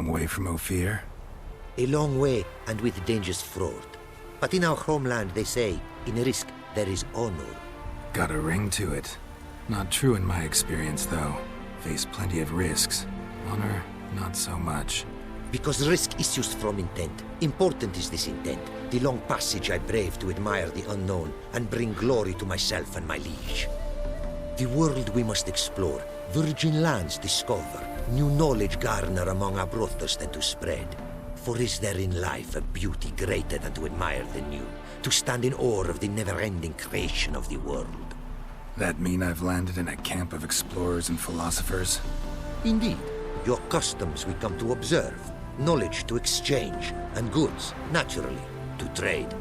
long way from Ophir? A long way, and with dangers fraught. But in our homeland, they say, in risk there is honor. Got a ring to it. Not true in my experience, though. Face plenty of risks. Honor, not so much. Because risk issues from intent. Important is this intent. The long passage I brave to admire the unknown and bring glory to myself and my liege. The world we must explore, virgin lands discover, new knowledge garner among our brothers than to spread. For is there in life a beauty greater than to admire the new, to stand in awe of the never-ending creation of the world? That mean I've landed in a camp of explorers and philosophers? Indeed. Your customs we come to observe, knowledge to exchange, and goods, naturally, to trade.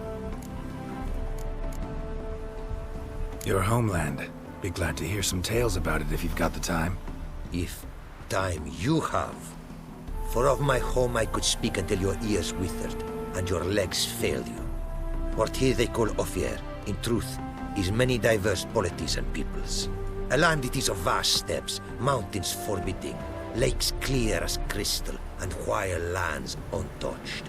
Your homeland. Be glad to hear some tales about it if you've got the time. If time you have. For of my home I could speak until your ears withered, and your legs failed you. What here they call Ophir, in truth, is many diverse polities and peoples. A land it is of vast steppes, mountains forbidding, lakes clear as crystal, and wild lands untouched.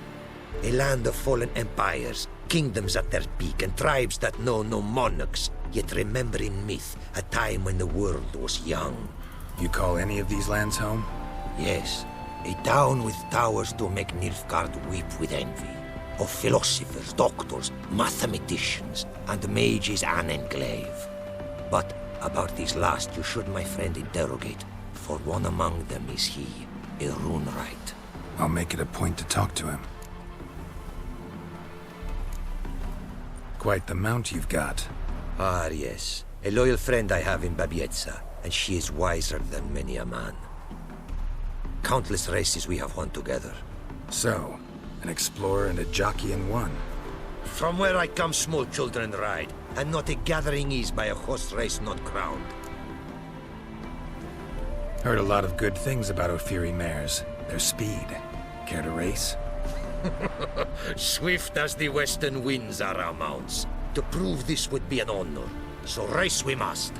A land of fallen empires, kingdoms at their peak, and tribes that know no monarchs, yet remember in myth a time when the world was young. You call any of these lands home? Yes, a town with towers to make Nilfgaard weep with envy. Of philosophers, doctors, mathematicians, and mages an enclave. But about these last you should, my friend, interrogate, for one among them is he, a runecraft. I'll make it a point to talk to him. Quite the mount you've got. Ah, yes. A loyal friend I have in Babietza, and she is wiser than many a man. Countless races we have won together. So, an explorer and a jockey in one. From where I come, small children ride, and not a gathering is by a horse race not crowned. Heard a lot of good things about Ophiri mares. Their speed. Care to race? Swift as the western winds are our mounts. To prove this would be an honor, so race we must.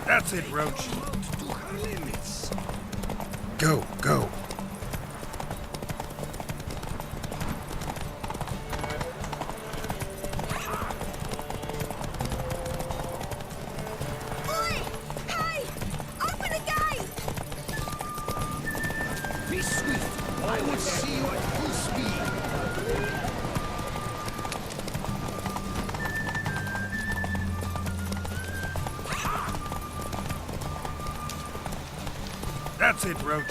That's it, Roach. Go, go. That's it, Roach.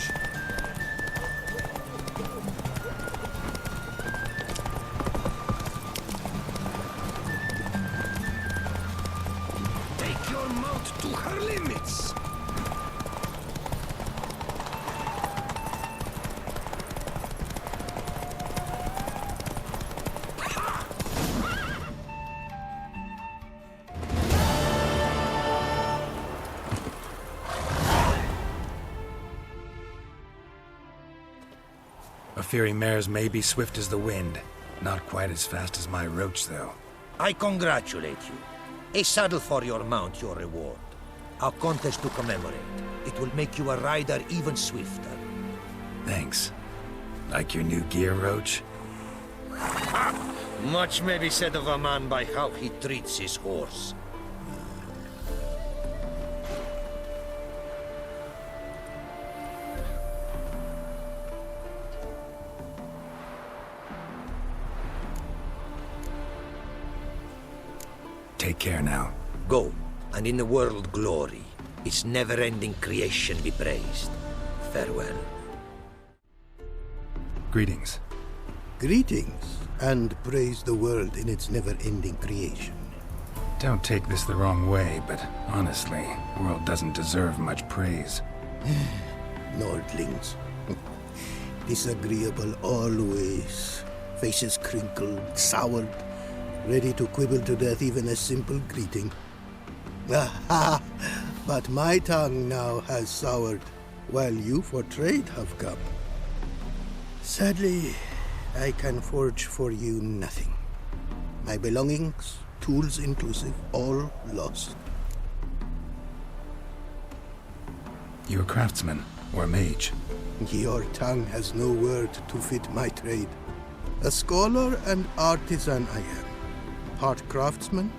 Take your mount to her limits. Ophiri mares may be swift as the wind. Not quite as fast as my Roach, though. I congratulate you. A saddle for your mount, your reward. A contest to commemorate. It will make you a rider even swifter. Thanks. Like your new gear, Roach? Much may be said of a man by how he treats his horse. Take care now. Go, and in the world glory, its never-ending creation be praised. Farewell. Greetings. Greetings, and praise the world in its never-ending creation. Don't take this the wrong way, but honestly, the world doesn't deserve much praise. Nordlings. Disagreeable always. Faces crinkled, soured, ready to quibble to death even a simple greeting. Aha! But my tongue now has soured, while you for trade have come. Sadly, I can forge for you nothing. My belongings, tools inclusive, all lost. You a craftsman or a mage? Your tongue has no word to fit my trade. A scholar and artisan I am. Part craftsman,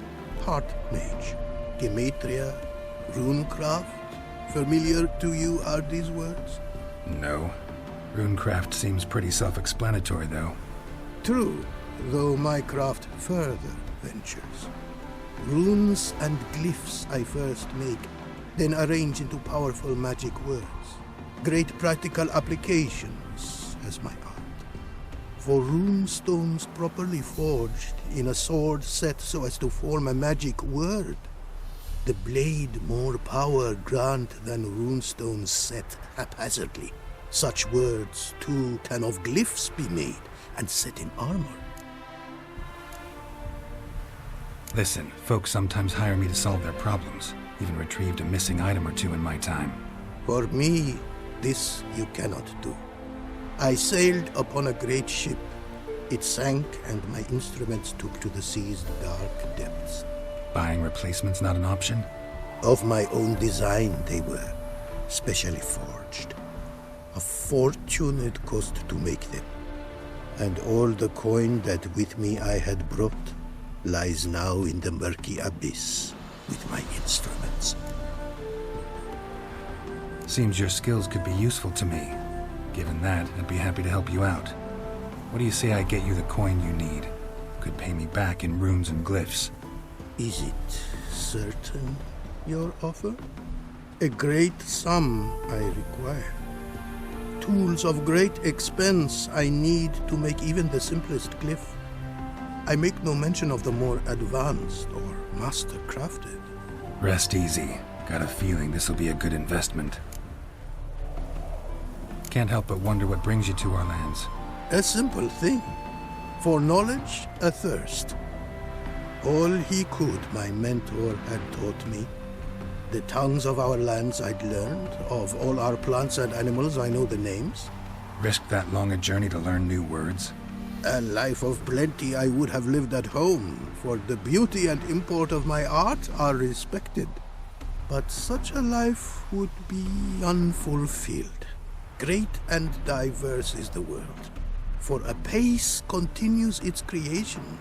part mage. Gematria, runecraft. Familiar to you are these words? No. Runecraft seems pretty self-explanatory, though. True, though my craft further ventures. Runes and glyphs I first make, then arrange into powerful magic words. Great practical applications as my art. For rune stones properly forged in a sword set so as to form a magic word, the blade more power grant than runestones set haphazardly. Such words, too, can of glyphs be made and set in armor. Listen, folks sometimes hire me to solve their problems. Even retrieved a missing item or two in my time. For me, this you cannot do. I sailed upon a great ship. It sank and my instruments took to the sea's dark depths. Buying replacements not an option? Of my own design they were, specially forged. A fortune it cost to make them. And all the coin that with me I had brought lies now in the murky abyss with my instruments. Seems your skills could be useful to me. Given that, I'd be happy to help you out. What do you say I get you the coin you need? Could pay me back in runes and glyphs. Is it certain, your offer? A great sum I require. Tools of great expense I need to make even the simplest glyph. I make no mention of the more advanced or master-crafted. Rest easy. Got a feeling this'll be a good investment. Can't help but wonder what brings you to our lands. A simple thing. For knowledge, a thirst. All he could, my mentor had taught me. The tongues of our lands I'd learned. Of all our plants and animals, I know the names. Risked that long a journey to learn new words? A life of plenty I would have lived at home, for the beauty and import of my art are respected. But such a life would be unfulfilled. Great and diverse is the world, for a pace continues its creation.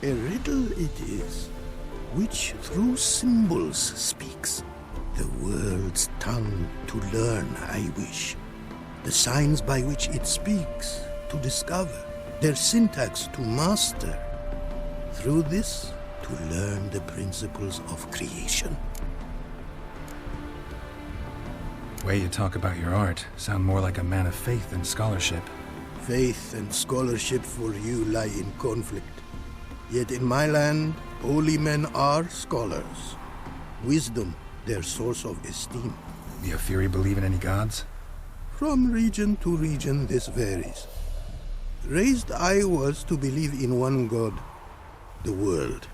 A riddle it is, which through symbols speaks. The world's tongue to learn I wish, the signs by which it speaks to discover, their syntax to master. Through this, to learn the principles of creation. Way you talk about your art sound more like a man of faith than scholarship. Faith and scholarship for you lie in conflict. Yet in my land, holy men are scholars. Wisdom, their source of esteem. The Afiri believe in any gods? From region to region, this varies. Raised I was to believe in one god, the world.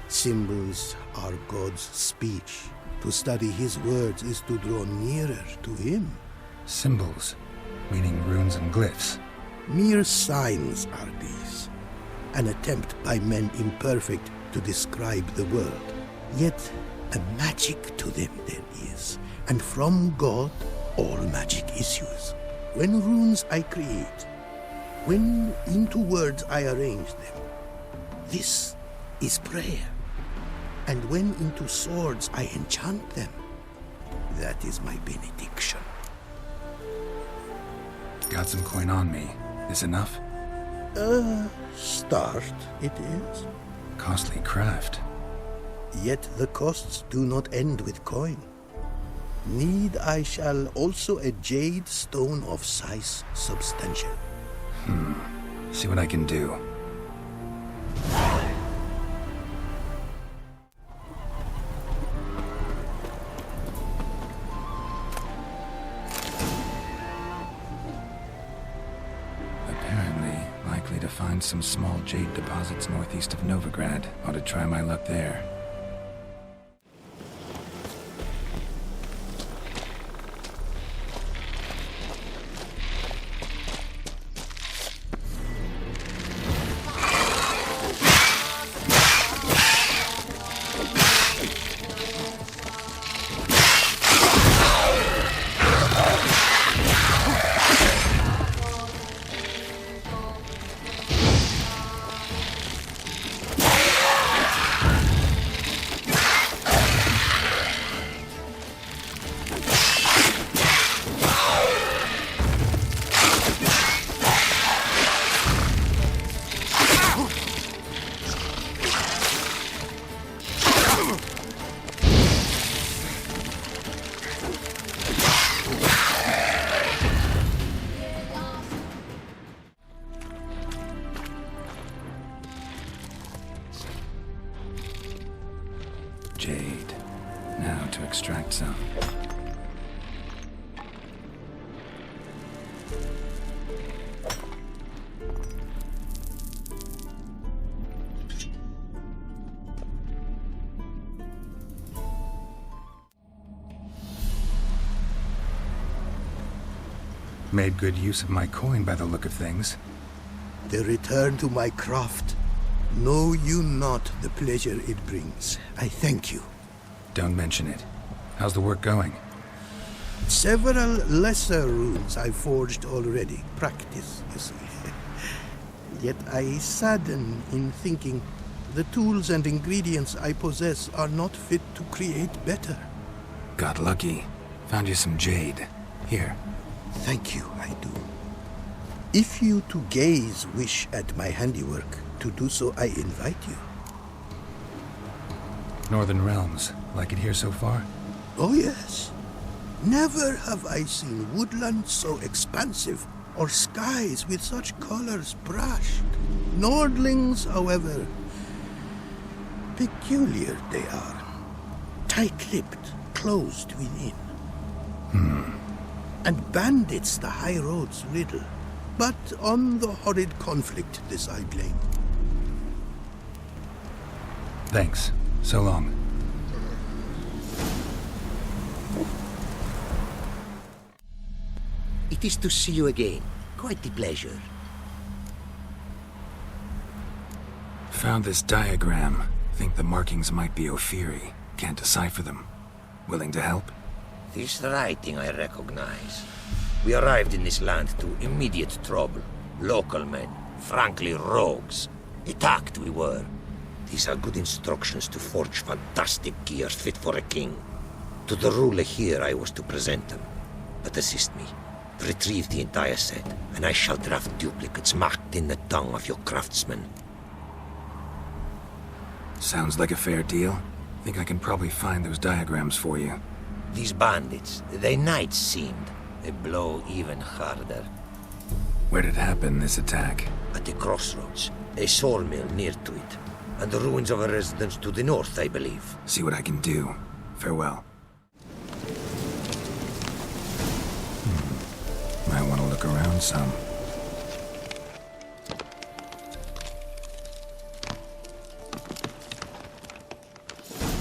Symbols are God's speech. To study his words is to draw nearer to him. Symbols, meaning runes and glyphs. Mere signs are these. An attempt by men imperfect to describe the world. Yet a magic to them there is, and from God all magic issues. When runes I create, when into words I arrange them, this is prayer. And when into swords I enchant them, that is my benediction. Got some coin on me. This enough? Start it is. Costly craft. Yet the costs do not end with coin. Need I shall also a jade stone of size substantial. See what I can do. Likely to find some small jade deposits northeast of Novigrad. Ought to try my luck there. jade. Now to extract some. Made good use of my coin by the look of things. The return to my craft. Know you not the pleasure it brings. I thank you. Don't mention it. How's the work going? Several lesser runes I've forged already. Practice, you see. Yet I sadden in thinking the tools and ingredients I possess are not fit to create better. Got lucky. Found you some jade. Here. Thank you, I do. If you to gaze wish at my handiwork, to do so I invite you. Northern Realms. Like it here so far? Oh yes. Never have I seen woodlands so expansive, or skies with such colors brushed. Nordlings, however, peculiar they are. Tight-lipped, closed within. And bandits the high roads riddle. But on the horrid conflict this I blame. Thanks. So long. It is to see you again. Quite the pleasure. Found this diagram. Think the markings might be Ophiri. Can't decipher them. Willing to help? This writing I recognize. We arrived in this land to immediate trouble. Local men, frankly rogues. Attacked we were. These are good instructions to forge fantastic gear fit for a king. To the ruler here I was to present them. But assist me. Retrieve the entire set, and I shall draft duplicates marked in the tongue of your craftsmen. Sounds like a fair deal. Think I can probably find those diagrams for you. These bandits, they knights seemed. They blow even harder. Where did it happen, this attack? At the crossroads, a sawmill near to it, and the ruins of a residence to the north, I believe. See what I can do. Farewell. Might want to look around some.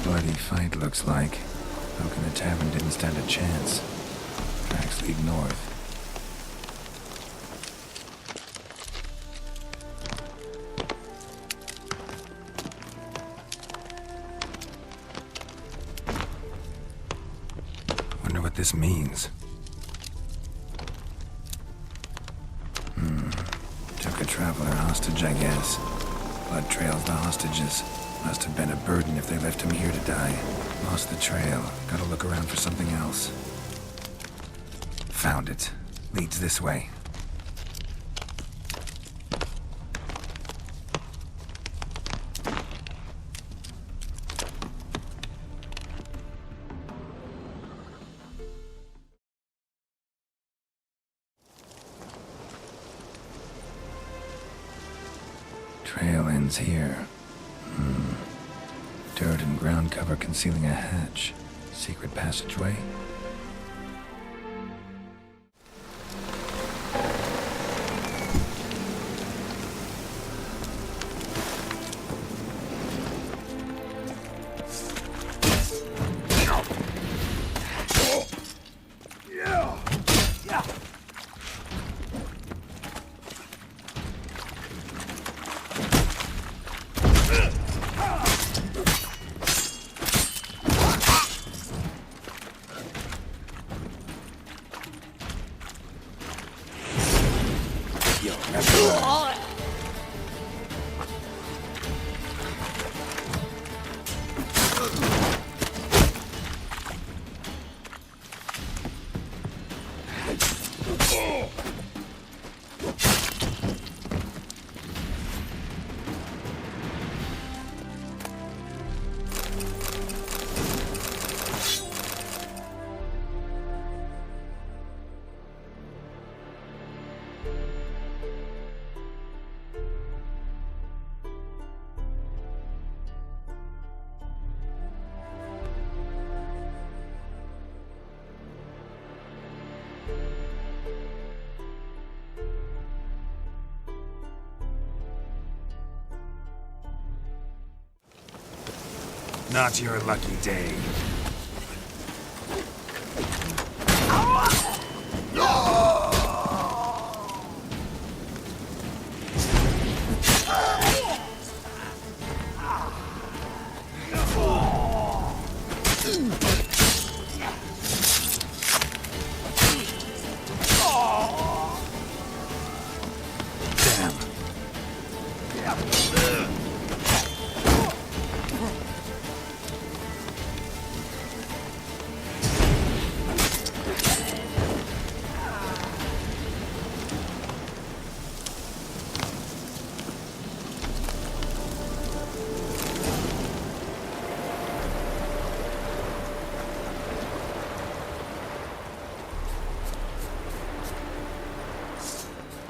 Bloody fight, looks like. Folk in the tavern didn't stand a chance. Tracks lead north. Wonder what this means. Took a traveler hostage, I guess. Blood trails the hostages. Must have been a burden if they left him here to die. Lost the trail. Gotta look around for something else. Found it. Leads this way. Trail ends here. Dirt and ground cover concealing a hatch. Secret passageway? Not your lucky day.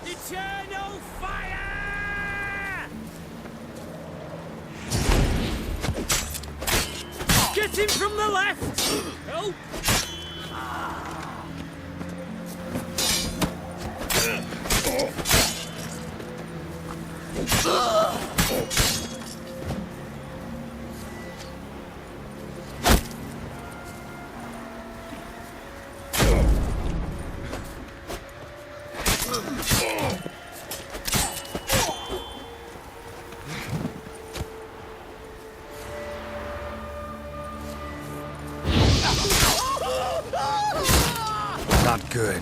Eternal fire! Get him from the left! Help! Not good.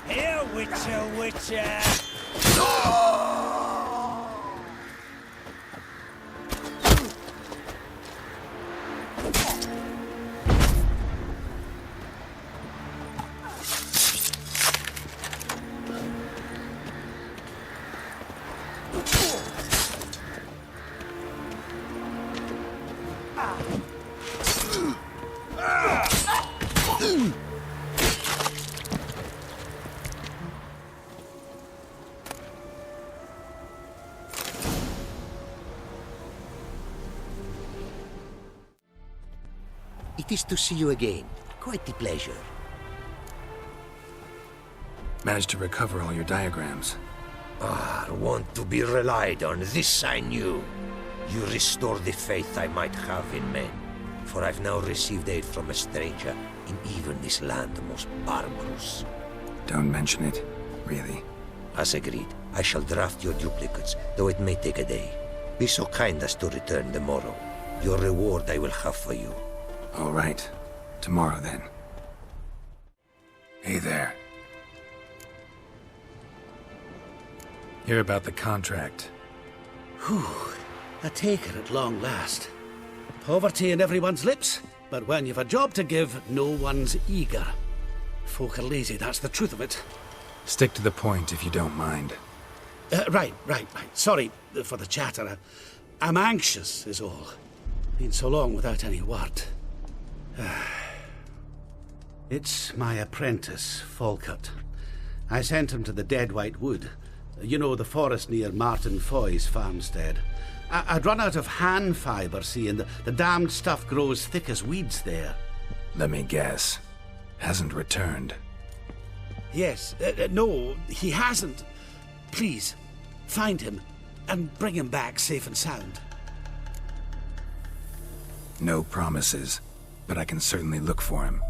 Here, Witcher, Witcher! It is to see you again. Quite the pleasure. Managed to recover all your diagrams. Want to be relied on, this I knew. You restore the faith I might have in men. For I've now received aid from a stranger in even this land most barbarous. Don't mention it, really. As agreed, I shall draft your duplicates, though it may take a day. Be so kind as to return tomorrow. Your reward I will have for you. All right. Tomorrow, then. Hey there. Hear about the contract. Whew. A taker at long last. Poverty in everyone's lips, but when you've a job to give, no one's eager. Folk are lazy, that's the truth of it. Stick to the point if you don't mind. Right. Sorry for the chatter. I'm anxious, is all. Been so long without any word. It's my apprentice, Falkert. I sent him to the Dead White Wood. You know, the forest near Martin Foy's farmstead. I'd run out of hand fibre, see, and the damned stuff grows thick as weeds there. Let me guess. Hasn't returned. Yes, no, he hasn't. Please, find him and bring him back safe and sound. No promises, but I can certainly look for him.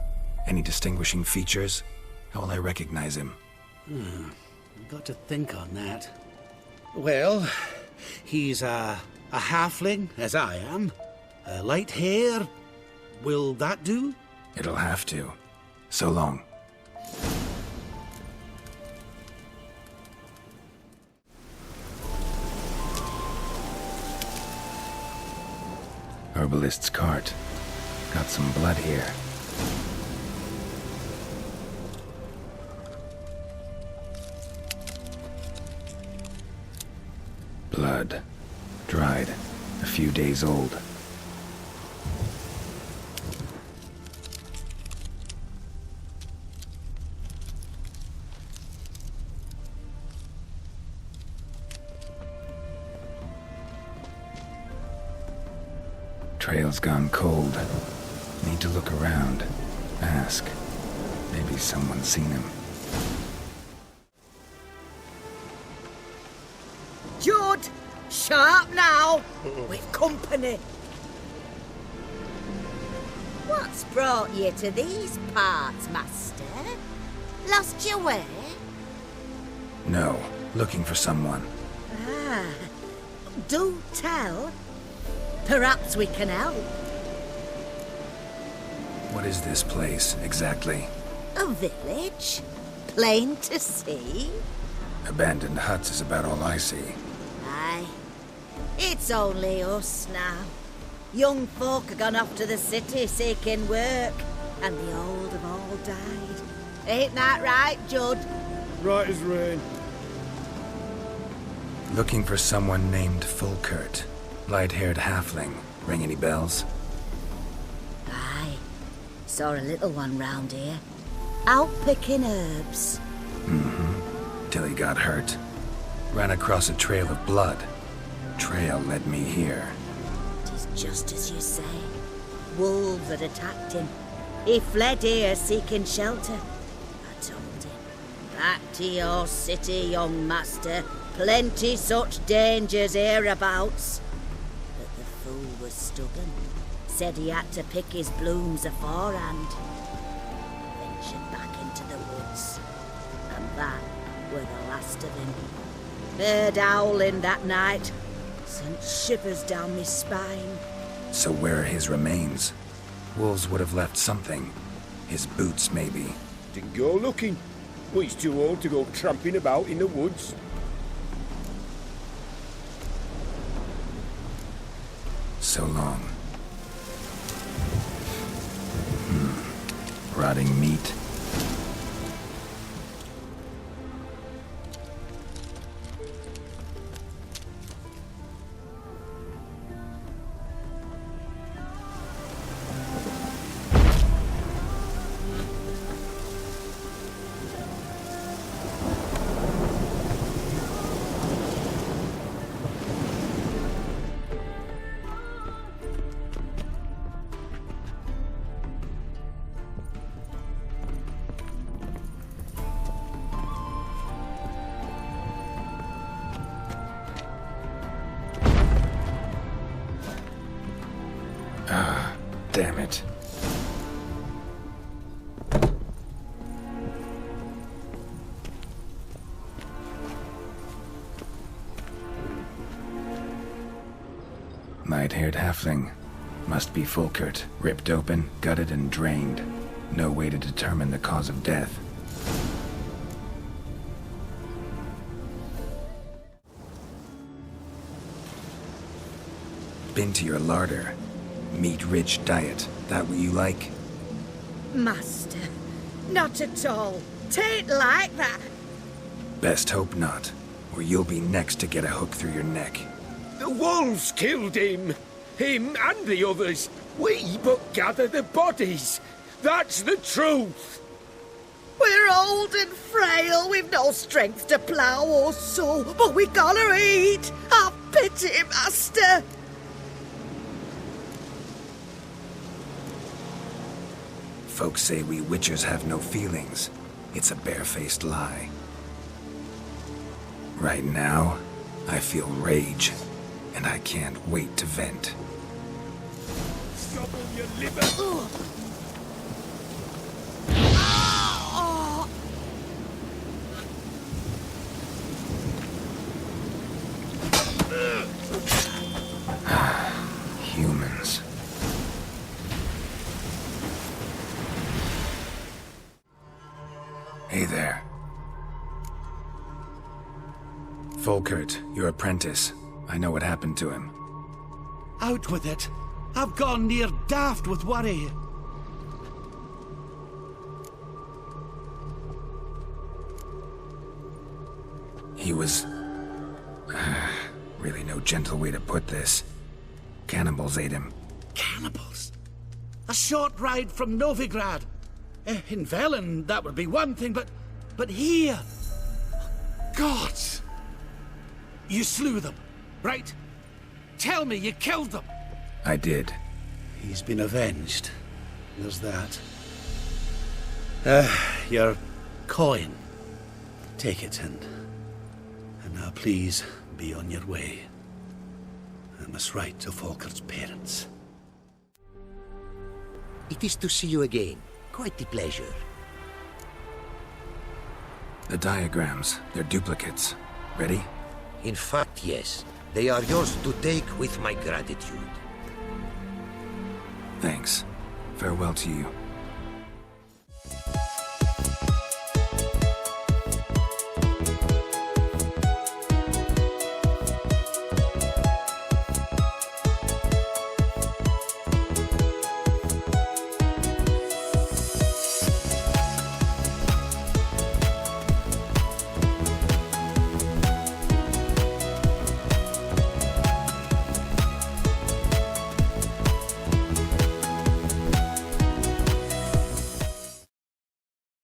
Any distinguishing features? How will I recognize him? Got to think on that. Well, he's a halfling, as I am. Light hair. Will that do? It'll have to. So long. Herbalist's cart. Got some blood here. Blood. Dried. A few days old. Trail's gone cold. Need to look around. Ask. Maybe someone's seen him. Judd! Sharp now! We've company. What's brought you to these parts, master? Lost your way? No, looking for someone. Ah, do tell. Perhaps we can help. What is this place, exactly? A village? Plain to see? Abandoned huts is about all I see. Aye. It's only us now. Young folk have gone off to the city seeking work, and the old have all died. Ain't that right, Judd? Right as rain. Looking for someone named Fulkert. Light-haired halfling. Ring any bells? Aye. Saw a little one round here. Out picking herbs. Till he got hurt. Ran across a trail of blood. Trail led me here. Tis just as you say. Wolves had attacked him. He fled here seeking shelter. I told him, back to your city, young master. Plenty such dangers hereabouts. But the fool was stubborn. Said he had to pick his blooms aforehand. Ventured back into the woods. And that were the last of him. Heard howling that night. Sent shivers down my spine. So where are his remains? Wolves would have left something. His boots, maybe. Didn't go looking. Well, he's too old to go tramping about in the woods. So long. Rotting meat. Damn it. Light-haired halfling. Must be Fulkert. Ripped open, gutted and drained. No way to determine the cause of death. Been to your larder. Meat-rich diet. That what you like? Master, not at all. Tain't like that. Best hope not, or you'll be next to get a hook through your neck. The wolves killed him. Him and the others. We but gather the bodies. That's the truth. We're old and frail, we've no strength to plough or sow, but we gotta eat. Have pity, master. Folks say we witchers have no feelings. It's a barefaced lie. Right now, I feel rage, and I can't wait to vent. Stubble your liver. Oh. Humans. Hey there. Fulkert, your apprentice. I know what happened to him. Out with it. I've gone near daft with worry. He was... really no gentle way to put this. Cannibals ate him. Cannibals? A short ride from Novigrad. In Velen, that would be one thing, but here... Gods! You slew them, right? Tell me you killed them. I did. He's been avenged. There's that. Your coin. Take it and now please be on your way. I must write to Falkert's parents. It is to see you again. Quite the pleasure. The diagrams, they're duplicates. Ready? In fact, yes. They are yours to take with my gratitude. Thanks. Farewell to you.